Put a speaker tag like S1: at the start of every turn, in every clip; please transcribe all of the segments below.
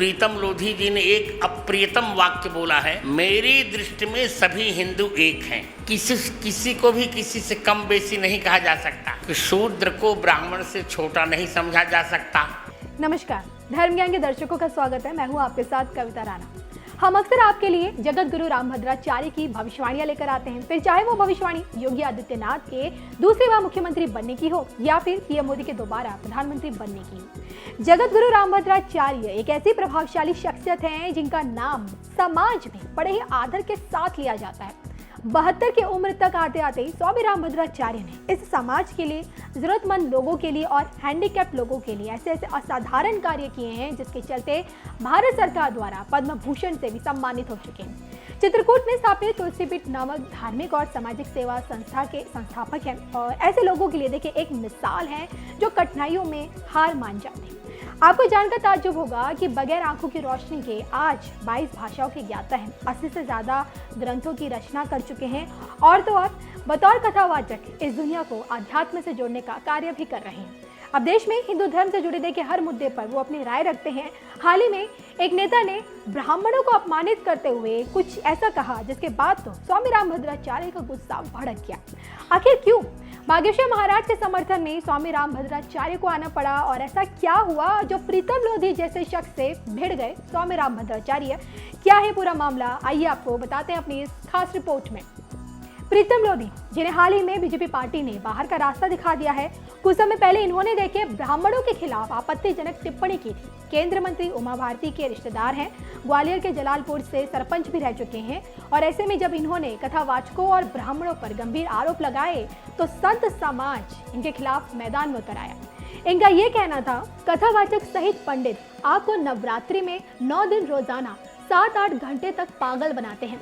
S1: प्रीतम लोधी जी ने एक अप्रियतम वाक्य बोला है, मेरी दृष्टि में सभी हिंदू एक हैं। किसी को भी किसी से कम बेसी नहीं कहा जा सकता, कि शूद्र को ब्राह्मण से छोटा नहीं समझा जा सकता।
S2: नमस्कार, धर्म ज्ञान के दर्शकों का स्वागत है। मैं हूं आपके साथ कविता राणा। हम अक्सर आपके लिए जगत गुरु रामभद्राचार्य की भविष्यवाणियां लेकर आते हैं, फिर चाहे वो भविष्यवाणी योगी आदित्यनाथ के दूसरी बार मुख्यमंत्री बनने की हो या फिर पीएम मोदी के दोबारा प्रधानमंत्री बनने की हो। जगत गुरु रामभद्राचार्य एक ऐसी प्रभावशाली शख्सियत है जिनका नाम समाज में बड़े ही आदर के साथ लिया जाता है। 72 की उम्र तक आते आते स्वामी रामभद्राचार्य ने इस समाज के लिए, जरूरतमंद लोगों के लिए और हैंडीकैप्ड लोगों के लिए ऐसे ऐसे असाधारण कार्य किए हैं जिसके चलते भारत सरकार द्वारा पद्म भूषण से भी सम्मानित हो चुके हैं। चित्रकूट में स्थापित तुलसीपीठ नामक धार्मिक और सामाजिक सेवा संस्था के संस्थापक हैं और ऐसे लोगों के लिए देखिए एक मिसाल है जो कठिनाइयों में हार मान जाते हैं। आपको जानकर ताज्जुब होगा कि बगैर आंखों की रोशनी के आज 22 भाषाओं के ज्ञाता हैं, 80 से ज्यादा ग्रंथों की रचना कर चुके हैं और तो और बतौर कथावाचक इस दुनिया को अध्यात्म से जोड़ने का कार्य भी कर रहे हैं। अब देश में हिंदू धर्म से जुड़े देखिए हर मुद्दे पर वो अपनी राय रखते हैं। हाल ही में एक नेता ने ब्राह्मणों को अपमानित करते हुए कुछ ऐसा कहा जिसके बाद तो स्वामी रामभद्राचार्य का गुस्सा भड़क गया। आखिर क्यों बागेश्वर महाराज के समर्थन में स्वामी रामभद्राचार्य को आना पड़ा और ऐसा क्या हुआ जो प्रीतम लोधी जैसे शख्स से भिड़ गए स्वामी रामभद्राचार्य? क्या है पूरा मामला, आइए आपको बताते हैं अपनी इस खास रिपोर्ट में। प्रीतम लोधी, जिन्हें हाल ही में बीजेपी पार्टी ने बाहर का रास्ता दिखा दिया है, कुछ समय पहले इन्होंने देखे ब्राह्मणों के खिलाफ आपत्तिजनक टिप्पणी की थी। केंद्र मंत्री उमा भारती के रिश्तेदार हैं, ग्वालियर के जलालपुर से सरपंच भी रह चुके हैं और ऐसे में जब इन्होंने कथावाचकों और ब्राह्मणों पर गंभीर आरोप लगाए तो संत समाज इनके खिलाफ मैदान में उतर आया। इनका ये कहना था, कथावाचक सहित पंडित आपको नवरात्रि में 9 दिन रोजाना 7-8 घंटे तक पागल बनाते हैं।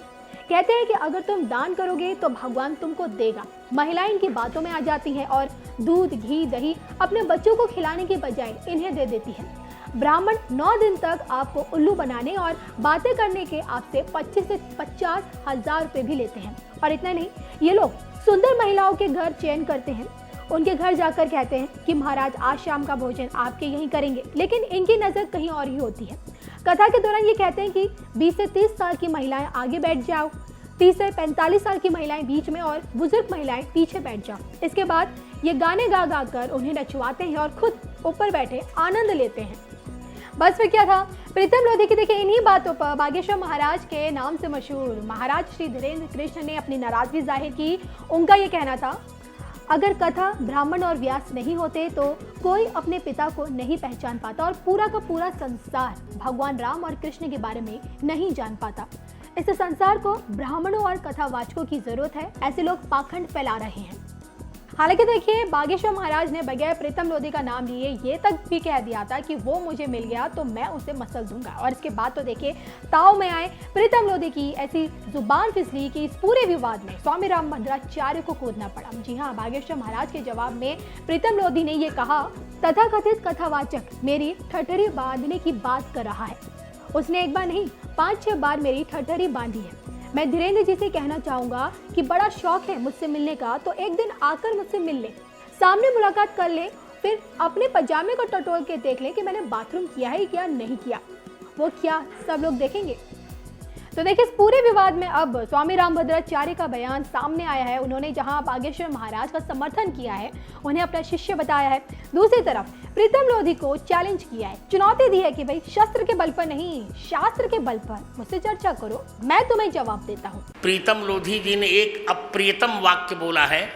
S2: कहते हैं कि अगर तुम दान करोगे तो भगवान तुमको देगा। महिलाएं इनकी बातों में आ जाती हैं और दूध, घी, दही अपने बच्चों को खिलाने की बजाय इन्हें दे देती है। ब्राह्मण 9 दिन तक आपको उल्लू बनाने और बातें करने के आपसे 25 से 50 हजार रुपए भी लेते हैं। और इतना नहीं, ये लोग सुंदर महिलाओं के घर चयन करते हैं, उनके घर जाकर कहते हैं कि महाराज आज शाम का भोजन आपके यहीं करेंगे, लेकिन इनकी नजर कहीं और ही होती है। कथा के दौरान ये कहते हैं कि 20 से 30 साल की महिलाएं आगे बैठ जाओ, 30 से 45 साल की महिलाएं बीच में और बुजुर्ग महिलाएं पीछे बैठ जाओ। इसके बाद ये गाने गा गा कर उन्हें नचवाते हैं और खुद ऊपर बैठे आनंद लेते हैं। बस फिर क्या था, प्रीतम लोधी की देखिए इन्हीं बातों पर बागेश्वर महाराज के नाम से मशहूर महाराज श्री धीरेन्द्र कृष्ण ने अपनी नाराजगी जाहिर की। उनका ये कहना था, अगर कथा, ब्राह्मण और व्यास नहीं होते तो कोई अपने पिता को नहीं पहचान पाता और पूरा का पूरा संसार भगवान राम और कृष्ण के बारे में नहीं जान पाता। इस संसार को ब्राह्मणों और कथावाचकों की जरूरत है, ऐसे लोग पाखंड फैला रहे हैं। हालांकि देखिए बागेश्वर महाराज ने बगैर प्रीतम लोधी का नाम लिए ये तक भी कह दिया था कि वो मुझे मिल गया तो मैं उसे मसल दूंगा। और इसके बाद तो देखिए ताव में आए प्रीतम लोधी की ऐसी जुबान फिसली कि इस पूरे विवाद में स्वामी रामभद्राचार्य को कूदना पड़ा। जी हाँ, बागेश्वर महाराज के जवाब में प्रीतम लोधी ने ये कहा, तथाकथित कथावाचक मेरी ठठरी बांधने की बात कर रहा है। उसने एक बार नहीं 5-6 बार मेरी ठठरी बांधी है। मैं धीरेन्द्र जी से कहना चाहूंगा कि बड़ा शौक है मुझसे मिलने का, तो एक दिन आकर मुझसे मिल ले, सामने मुलाकात कर ले, फिर अपने पजामे को टटोल के देख ले कि मैंने बाथरूम किया है या नहीं किया। वो क्या सब लोग देखेंगे। तो देखिए इस पूरे विवाद में अब स्वामी रामभद्राचार्य का बयान सामने आया है। उन्होंने जहां बागेश्वर महाराज का समर्थन किया है, उन्हें अपना शिष्य बताया है, दूसरी तरफ प्रीतम लोधी को चैलेंज किया है, चुनौती दी है कि भाई शस्त्र के बल पर नहीं, शास्त्र के बल पर मुझसे चर्चा करो, मैं तुम्हें जवाब देता हूँ।
S1: प्रीतम लोधी जी ने एक अप्रियतम वाक्य बोला है,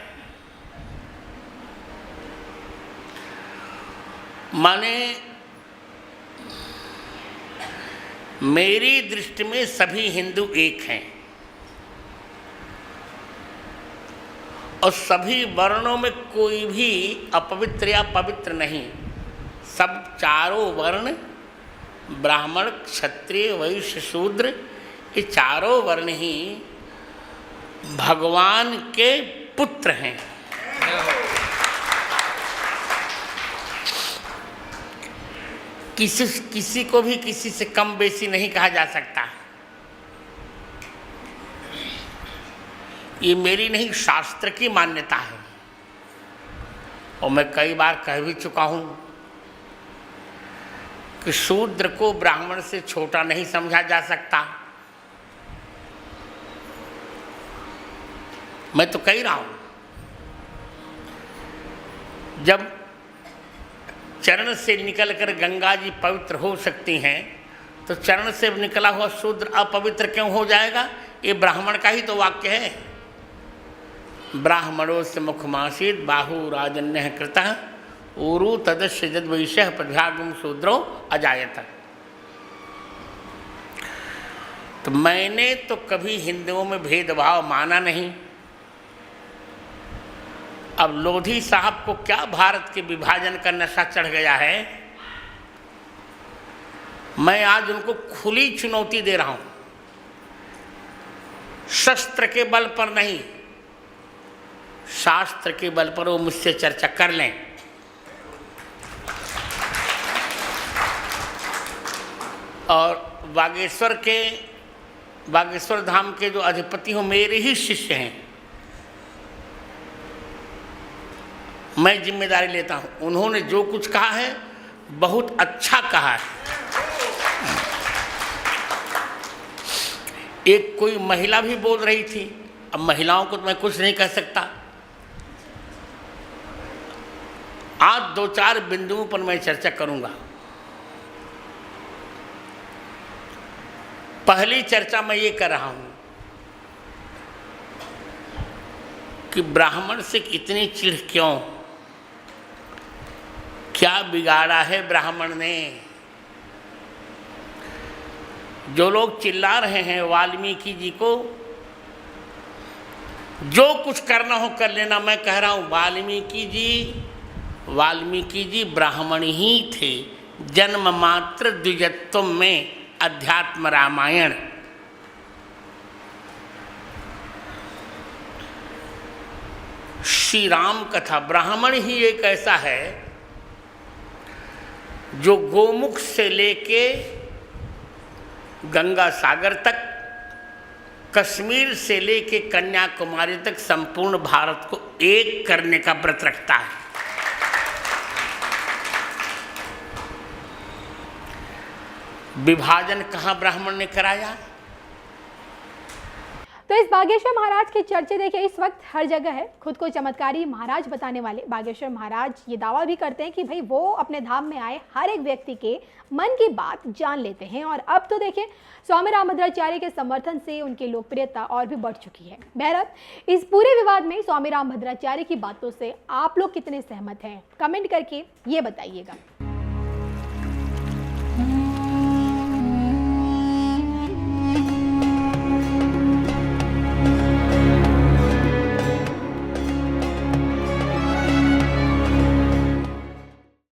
S1: माने मेरी दृष्टि में सभी हिंदू एक हैं और सभी वर्णों में कोई भी अपवित्र या पवित्र नहीं। सब चारों वर्ण, ब्राह्मण, क्षत्रिय, वैश्य, शूद्र, ये चारों वर्ण ही भगवान के पुत्र हैं। किसी को भी किसी से कम बेसी नहीं कहा जा सकता। ये मेरी नहीं, शास्त्र की मान्यता है और मैं कई बार कह भी चुका हूँ कि शूद्र को ब्राह्मण से छोटा नहीं समझा जा सकता। मैं तो कह रहा हूं, जब चरण से निकलकर गंगा जी पवित्र हो सकती हैं, तो चरण से निकला हुआ शूद्र अपवित्र क्यों हो जाएगा? ये ब्राह्मण का ही तो वाक्य है। ब्राह्मणोस्य मुखमासीत बाहु राजन्य कृतः ऊरु तदस्य जद वैश्य प्रभ्यागम शूद्रो अजायत। तो मैंने तो कभी हिंदुओं में भेदभाव माना नहीं। अब लोधी साहब को क्या भारत के विभाजन का नशा चढ़ गया है? मैं आज उनको खुली चुनौती दे रहा हूं, शस्त्र के बल पर नहीं, शास्त्र के बल पर वो मुझसे चर्चा कर लें। और बागेश्वर धाम के जो अधिपति हो मेरे ही शिष्य हैं, मैं जिम्मेदारी लेता हूं। उन्होंने जो कुछ कहा है बहुत अच्छा कहा है। एक कोई महिला भी बोल रही थी, अब महिलाओं को तो मैं कुछ नहीं कह सकता। आज 2-4 बिंदुओं पर मैं चर्चा करूंगा। पहली चर्चा मैं ये कर रहा हूं कि ब्राह्मण से इतनी चिढ़ क्यों? क्या बिगाड़ा है ब्राह्मण ने? जो लोग चिल्ला रहे हैं वाल्मीकि जी को, जो कुछ करना हो कर लेना, मैं कह रहा हूं वाल्मीकि जी ब्राह्मण ही थे। जन्म मात्र द्विजत्व में अध्यात्म रामायण। श्री राम कथा, ब्राह्मण ही एक ऐसा है जो गोमुख से लेके गंगा सागर तक, कश्मीर से लेके कन्याकुमारी तक संपूर्ण भारत को एक करने का व्रत रखता है। विभाजन कहाँ ब्राह्मण ने कराया?
S2: तो इस बागेश्वर महाराज की चर्चा देखिए इस वक्त हर जगह है। खुद को चमत्कारी महाराज बताने वाले बागेश्वर महाराज ये दावा भी करते हैं कि भाई वो अपने धाम में आए हर एक व्यक्ति के मन की बात जान लेते हैं। और अब तो देखिए स्वामी रामभद्राचार्य के समर्थन से उनकी लोकप्रियता और भी बढ़ चुकी है। बहरहाल इस पूरे विवाद में स्वामी रामभद्राचार्य की बातों से आप लोग कितने सहमत हैं, कमेंट करके ये बताइएगा।